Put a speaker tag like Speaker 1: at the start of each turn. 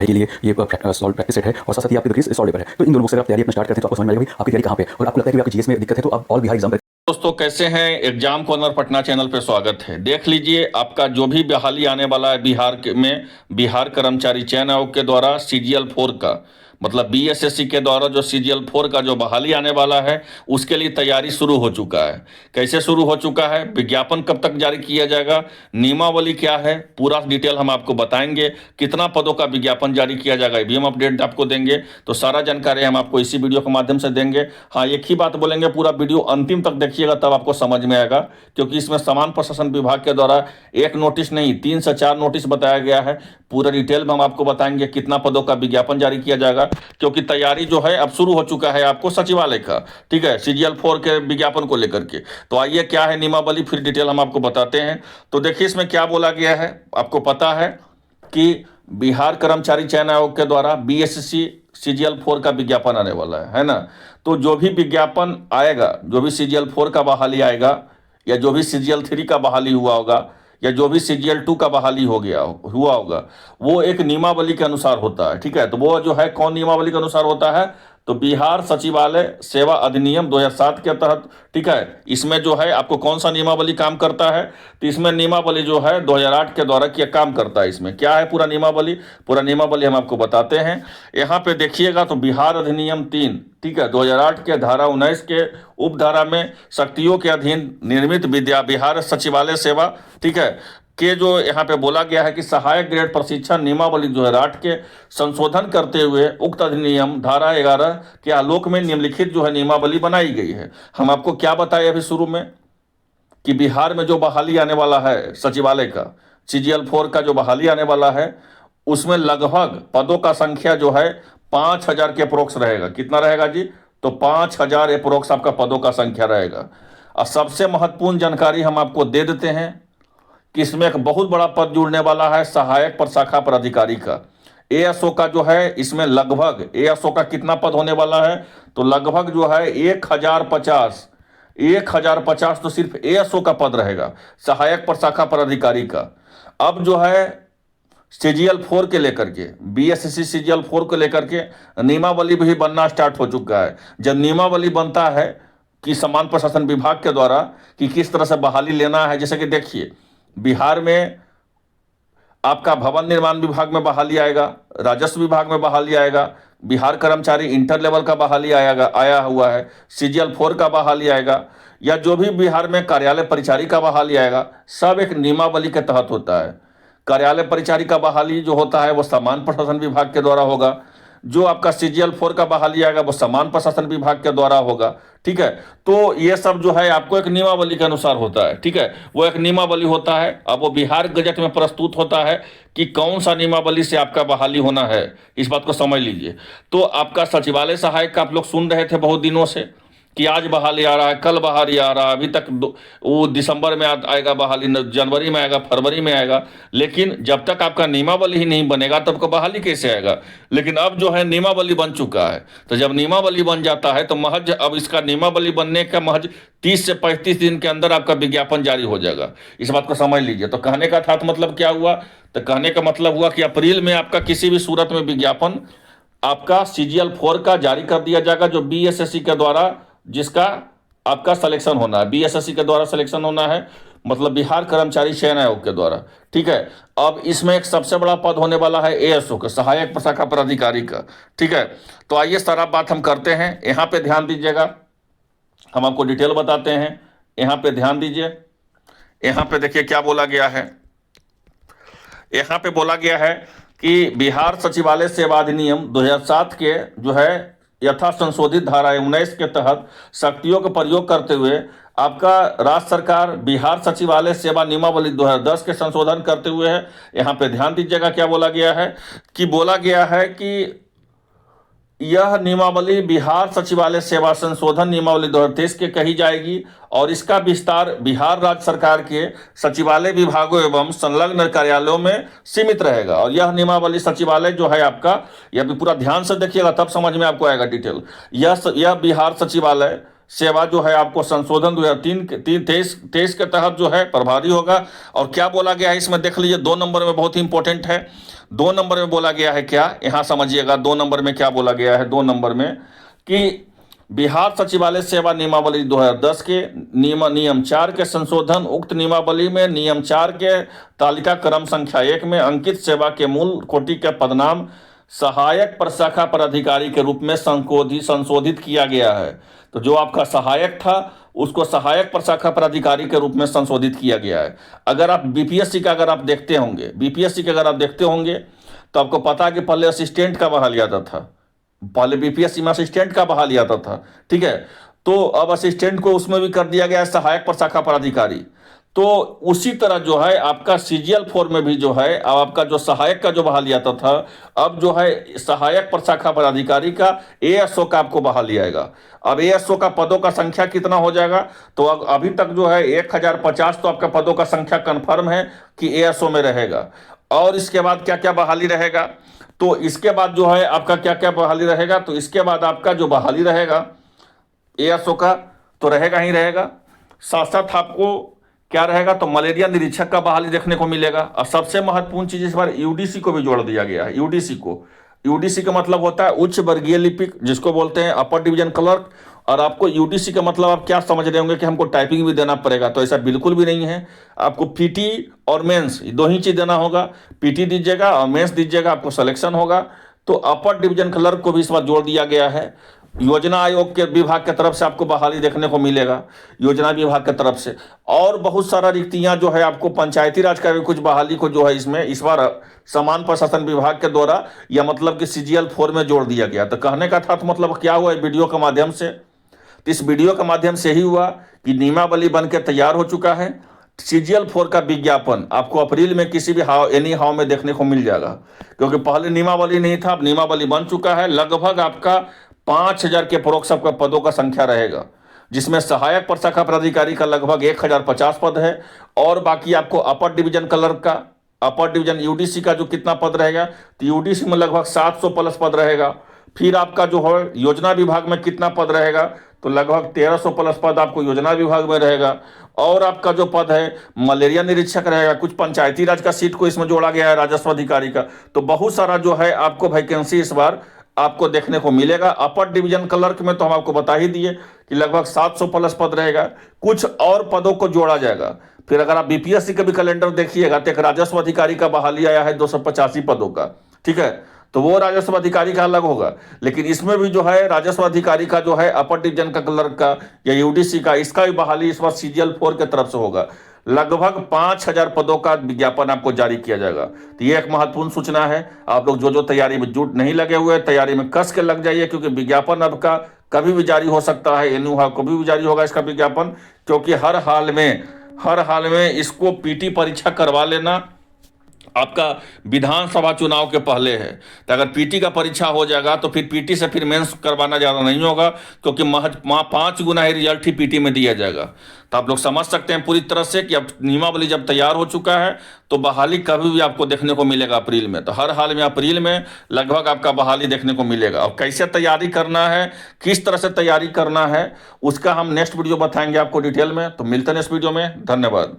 Speaker 1: के लिए ये सॉल्व प्रैक्टिस सेट है और साथ साथ ही आपके ग्रीस सॉल्व पेपर है। तो इन दोनों से आप तैयारी अपना स्टार्ट करते हैं तो आपको समझ में आएगा आपकी तैयारी कहाँ पे, और आपको लगता है कि आपकी जीएस में दिक्कत है तो आप ऑल बिहार एग्जाम।
Speaker 2: दोस्तों कैसे हैं, एग्जाम कॉर्नर पटना चैनल पे स्वागत है। देख लीजिए आपका जो भी बहाली आने वाला है में बिहार कर्मचारी चयन आयोग के द्वारा सीजीएल 4 का मतलब बीएसएससी के द्वारा जो सीजीएल 4 का जो बहाली आने वाला है उसके लिए तैयारी शुरू हो चुका है। कैसे शुरू हो चुका है, विज्ञापन कब तक जारी किया जाएगा, नियमावली क्या है, पूरा डिटेल हम आपको बताएंगे। कितना पदों का विज्ञापन जारी किया जाएगा ये भी हम अपडेट आपको देंगे। तो सारा जानकारी हम आपको इसी वीडियो के माध्यम से देंगे। हाँ, एक ही बात बोलेंगे, पूरा वीडियो अंतिम तक देखिएगा तब आपको समझ में आएगा, क्योंकि इसमें समान प्रशासन विभाग के द्वारा एक नोटिस नहीं 3 से 4 नोटिस बताया गया है। पूरा डिटेल में हम आपको बताएंगे कितना पदों का विज्ञापन जारी किया जाएगा, क्योंकि तैयारी जो है अब शुरू हो चुका है आपको सचिवालय का, ठीक है, सीजीएल 4 के विज्ञापन को लेकर के। तो आइए क्या है नियमावली, फिर डिटेल हम आपको बताते हैं। तो देखिए इसमें क्या बोला गया है, आपको पता है कि बिहार कर्मचारी चयन आयोग के द्वारा बीएसएससी सीजीएल 4 का विज्ञापन आने वाला है ना। तो जो भी विज्ञापन आएगा, जो भी सीजीएल 4 का बहाली आएगा, या जो भी सीजीएल 3 का बहाली हुआ होगा, या जो भी सीजीएल 2 का बहाली हुआ होगा, वो एक नियमावली के अनुसार होता है, ठीक है। तो वो जो है कौन नियमावली के अनुसार होता है, तो बिहार सचिवालय सेवा अधिनियम 2007 के तहत, ठीक है। इसमें जो है आपको कौन सा नियमावली काम करता है, तो इसमें नियमावली जो है 2008 के द्वारा किया काम करता है। इसमें क्या है पूरा नियमावली हम आपको बताते हैं। यहाँ पे देखिएगा तो बिहार अधिनियम 3, ठीक है, 2008 के धारा 19 के उपधारा में शक्तियों के अधीन निर्मित बिहार सचिवालय सेवा, ठीक है, के जो यहाँ पे बोला गया है कि सहायक ग्रेड प्रशिक्षण नियमावली 2008 के संशोधन करते हुए उक्त अधिनियम धारा 11 के आलोक में निम्नलिखित जो है नियमावली बनाई गई है। हम आपको क्या बताए अभी शुरू में कि बिहार में जो बहाली आने वाला है सचिवालय का, सीजीएल 4 का जो बहाली आने वाला है, उसमें लगभग पदों का संख्या जो है 5000 के अप्रोक्स रहेगा। कितना रहेगा जी, तो 5000 अप्रोक्स आपका पदों का संख्या रहेगा। और सबसे महत्वपूर्ण जानकारी हम आपको दे देते हैं कि इसमें एक बहुत बड़ा पद जुड़ने वाला है सहायक प्रशाखा पदाधिकारी का, एएसओ का जो है। इसमें लगभग एएसओ का कितना पद होने वाला है, तो लगभग जो है 1050 तो सिर्फ एएसओ का पद रहेगा, सहायक प्रशाखा पदाधिकारी का। अब जो है सीजीएल 4 के लेकर के, बीएसएससी सीजीएल 4 को लेकर के नियमावली भी बनना स्टार्ट हो चुका है। जब नियमावली बनता है कि समान प्रशासन विभाग के द्वारा कि किस तरह से बहाली लेना है, जैसे कि देखिए बिहार में आपका भवन निर्माण विभाग में बहाली आएगा, राजस्व विभाग में बहाली आएगा, बिहार कर्मचारी इंटर लेवल का बहाली आया हुआ है, सीजीएल 4 का बहाली आएगा, या जो भी बिहार में कार्यालय परिचारी का बहाली आएगा, सब एक नियमावली के तहत होता है। कार्यालय परिचारी का बहाली जो होता है वो समान प्रशासन विभाग के द्वारा होगा। जो आपका सीजीएल 4 का बहाली आएगा वो समान प्रशासन विभाग के द्वारा होगा, ठीक है। तो ये सब जो है आपको एक नियमावली के अनुसार होता है, ठीक है, वो एक नियमावली होता है। अब वो बिहार गजट में प्रस्तुत होता है कि कौन सा नियमावली से आपका बहाली होना है, इस बात को समझ लीजिए। तो आपका सचिवालय सहायक का आप लोग सुन रहे थे बहुत दिनों से कि आज बहाली आ रहा है, कल बहाली आ रहा है, अभी तक वो दिसंबर में आएगा बहाली, जनवरी में आएगा, फरवरी में आएगा, लेकिन जब तक आपका नियमावली ही नहीं बनेगा तब आपको बहाली कैसे आएगा। लेकिन अब जो है नियमावली बन चुका है, तो जब नियमावली बन जाता है तो महज अब इसका नियमावली बनने का महज 30 से 35 दिन के अंदर आपका विज्ञापन जारी हो जाएगा, इस बात को समझ लीजिए। तो कहने का था मतलब क्या हुआ, तो कहने का मतलब हुआ कि अप्रैल में आपका किसी भी सूरत में विज्ञापन आपका सीजीएल 4 का जारी कर दिया जाएगा, जो बीएसएससी के द्वारा जिसका आपका सिलेक्शन होना है, बीएसएससी के द्वारा सिलेक्शन होना है, मतलब बिहार कर्मचारी चयन आयोग के द्वारा, ठीक है। अब इसमें एक सबसे बड़ा पद होने वाला है एएसओ का, सहायक प्रशाखा पदाधिकारी का, ठीक है। तो आइए सारा बात हम करते हैं, यहाँ पे ध्यान दीजिएगा, हम आपको डिटेल बताते हैं। यहाँ पे ध्यान दीजिए, यहाँ पे देखिए क्या बोला गया है। यहाँ पे बोला गया है कि बिहार सचिवालय सेवा अधिनियम 2007 के जो है यथा संशोधित धारा 19 के तहत शक्तियों का प्रयोग करते हुए आपका राज्य सरकार बिहार सचिवालय सेवा नियमावली 2010 के संशोधन करते हुए है। यहाँ पे ध्यान दीजिएगा क्या बोला गया है कि बोला गया है कि यह नियमावली बिहार सचिवालय सेवा संशोधन नियमावली 2023 के कही जाएगी और इसका विस्तार बिहार राज्य सरकार के सचिवालय विभागों एवं संलग्न कार्यालयों में सीमित रहेगा। और यह नियमावली सचिवालय जो है आपका, यह भी पूरा ध्यान से देखिएगा तब समझ में आपको आएगा डिटेल। यह बिहार सचिवालय सेवा जो है आपको संशोधन 2023 के तहत जो है प्रभावी होगा। और क्या बोला गया है इसमें देख लीजिए, 2 नंबर में बहुत ही इंपॉर्टेंट है। 2 नंबर में बोला गया है क्या, यहाँ समझिएगा 2 नंबर में क्या बोला गया है। 2 नंबर में कि बिहार सचिवालय सेवा नियमावली 2010 के नियम 4 के संशोधन, उक्त नियमावली में नियम 4 के तालिका क्रम संख्या 1 में अंकित सेवा के मूल कोटि के पदनाम सहायक प्रशाखा पदाधिकारी के रूप में संशोधित किया गया है। तो जो आपका सहायक था उसको सहायक प्रशाखा पदाधिकारी के रूप में संशोधित किया गया है। अगर आप बीपीएससी का अगर आप देखते होंगे, बीपीएससी का अगर आप देखते होंगे तो आपको पता है कि पहले असिस्टेंट का बहाली आता था, पहले बीपीएससी में असिस्टेंट का बहाली आता था, ठीक है। तो अब असिस्टेंट को उसमें भी कर दिया गया है सहायक प्रशाखा पदाधिकारी। तो उसी तरह जो है आपका सीजीएल 4 में भी जो है अब आपका जो सहायक का जो बहाली आता था, अब जो है सहायक प्रशाखा पदाधिकारी का एएसओ का आपको बहाली आएगा। अब एएसओ का पदों का संख्या कितना हो जाएगा, तो अभी तक जो है 1050 तो आपका पदों का संख्या कंफर्म है कि एएसओ में रहेगा। और इसके बाद क्या क्या बहाली रहेगा, तो इसके बाद जो है आपका क्या क्या बहाली रहेगा, तो इसके बाद आपका जो बहाली रहेगा एएसओ का तो रहेगा ही रहेगा। साथ साथ आपको क्या रहेगा, तो मलेरिया निरीक्षक का बहाली देखने को मिलेगा। और सबसे महत्वपूर्ण चीज इस बार यूडीसी को भी जोड़ दिया गया है। यूडीसी का मतलब होता है उच्च वर्गीय लिपिक, जिसको बोलते हैं अपर डिवीजन क्लर्क। और आपको यूडीसी का मतलब आप क्या समझ रहे होंगे कि हमको टाइपिंग भी देना पड़ेगा, तो ऐसा बिल्कुल भी नहीं है। आपको पीटी और मेंस 2 ही चीज देना होगा, पीटी दीजिएगा और मेंस दीजिएगा, आपको सिलेक्शन होगा। तो अपर डिवीजन क्लर्क को भी इस बार जोड़ दिया गया है। योजना आयोग के विभाग की तरफ से आपको बहाली देखने को मिलेगा, योजना विभाग की तरफ से। और बहुत सारा रिक्तियां जो है आपको पंचायती राज का भी कुछ बहाली को जो है इसमें इस बार समान प्रशासन विभाग के द्वारा या मतलब कि सीजीएल 4 में जोड़ दिया गया। तो कहने का था तो मतलब क्या हुआ वीडियो के माध्यम से, तो इस वीडियो के माध्यम से ही हुआ कि नियमावली बन के तैयार हो चुका है। सीजीएल 4 का विज्ञापन आपको अप्रैल में किसी भी एनी हाउ में देखने को मिल जाएगा, क्योंकि पहले नियमावली नहीं था, अब नियमावली बन चुका है। लगभग आपका 5000 के परोक्ष आपका पदों का संख्या रहेगा, जिसमें सहायक प्रशाखा पदाधिकारी का लगभग 1050 पद है। और बाकी आपको अपर डिवीजन क्लर्क का, अपर डिवीजन यूडीसी का जो कितना पद रहेगा, तो यूडीसी में लगभग 700 प्लस पद रहेगा। फिर आपका जो है योजना विभाग में कितना पद रहेगा, तो लगभग 1300 प्लस पद आपको योजना विभाग में रहेगा। और आपका जो पद है मलेरिया निरीक्षक रहेगा। कुछ पंचायती राज का सीट को इसमें जोड़ा गया है, राजस्व अधिकारी का। तो बहुत सारा जो है आपको वैकेंसी इस बार आपको देखने को मिलेगा। अपर डिवीजन क्लर्क में तो हम आपको बता ही दिए कि लगभग 700 प्लस पद रहेगा। कुछ और पदों को जोड़ा जाएगा। फिर अगर आप बीपीएससी का भी कैलेंडर देखिएगा तो एक राजस्व अधिकारी का बहाली आया है 285 पदों का, ठीक है। तो वो राजस्व अधिकारी का अलग होगा, लेकिन इसमें भी जो है राजस्व अधिकारी का जो है अपर डिवीजन का क्लर्क का या यूडीसी का, इसका भी बहाली इस बार सीजीएल 4 की तरफ से होगा। लगभग 5000 पदों का विज्ञापन आपको जारी किया जाएगा। तो ये एक महत्वपूर्ण सूचना है। आप लोग जो तैयारी में जुट नहीं लगे हुए, तैयारी में कस के लग जाइए, क्योंकि विज्ञापन आपका कभी भी जारी हो सकता है। एनयू कभी भी जारी होगा इसका विज्ञापन, क्योंकि हर हाल में इसको पीटी परीक्षा करवा लेना आपका विधानसभा चुनाव के पहले है। तो अगर पीटी का परीक्षा हो जाएगा तो फिर पीटी से फिर मेंस करवाना ज़्यादा नहीं होगा, क्योंकि महज 5 गुना ही रिजल्ट ही पीटी में दिया जाएगा। तो आप लोग समझ सकते हैं पूरी तरह से कि अब नियमावली जब तैयार हो चुका है तो बहाली कभी भी आपको देखने को मिलेगा अप्रैल में। तो हर हाल में अप्रैल में लगभग आपका बहाली देखने को मिलेगा। और कैसे तैयारी करना है, किस तरह से तैयारी करना है, उसका हम नेक्स्ट वीडियो बताएंगे आपको डिटेल में। तो मिलते हैं इस वीडियो में, धन्यवाद।